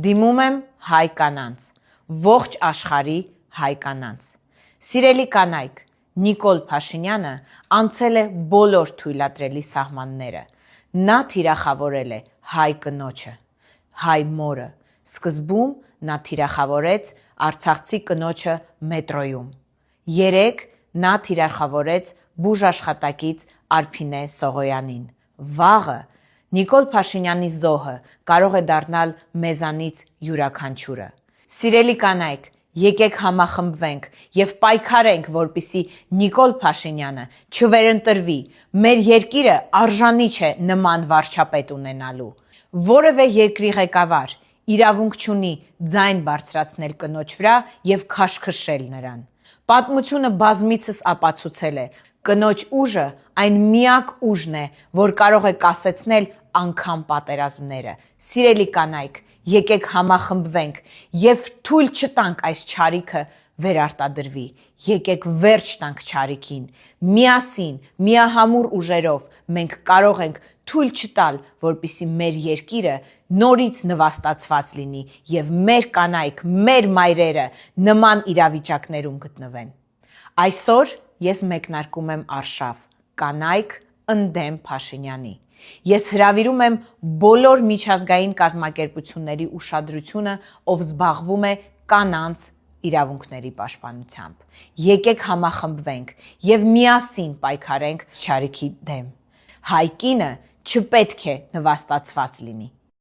Դիմում եմ հայ կանանց, ողջ աշխարհի հայ կանանց։ Սիրելի կանայք, Նիկոլ Փաշինյանը անցել է բոլոր թույլատրելի սահմանները։ Նա թիրախավորել է հայ կնոջը, հայ մորը։ Սկզբում նա թիրախավորեց արցախցի կնոջը մետրոյում։ Երեկ նա թիրախավորեց բուժաշխատակից Արփինե Սողոյանին։ Վաղը Նիկոլ Փաշինյանի զոհը կարող է դառնալ մեզանից յուրաքանչյուրը։ Սիրելի կանայք, եկեք համախմբվենք եւ պայքարենք, որպեսզի Նիկոլ Փաշինյանը չվերընտրվի։ Մեր երկիրը արժանի չէ նման վարչապետ ունենալու։ Որևէ երկրի ղեկավար իրավունք չունի ձայն բարձրացնել կնոջ վրա եւ քաշքշել նրան։ Պատմությունը բազմիցս ապացուցել է, կնոջ ուժը այն միակ ուժն է, որ կարող է կասեցնել անգամ պատերազմները։ Սիրելի կանայք, եկեք համախմբվենք եւ թույլ չտանք այս չարիքը վերարտադրվի։ Եկեք վերջ տանք չարիքին։ Միասին, միահամուռ ուժերով մենք կարող ենք թույլ չտալ, որպեսզի մեր երկիրը նորից նվաստացված լինի եւ մեր կանայք, մեր մայրերը նման իրավիճակներում գտնվեն։ Այսօր ես մեկնարկում եմ արշավ կանայք ընդդեմ Փաշինյանի։ Ես հրավիրում եմ բոլոր միջազգային կազմակերպությունների ուշադրությունը, ով զբաղվում է կանանց իրավունքների պաշտպանությամբ։ Եկեք համախմբվենք եւ միասին պայքարենք չարիքի դեմ։ Հայ կինը չպետք է նվաստացված լինի։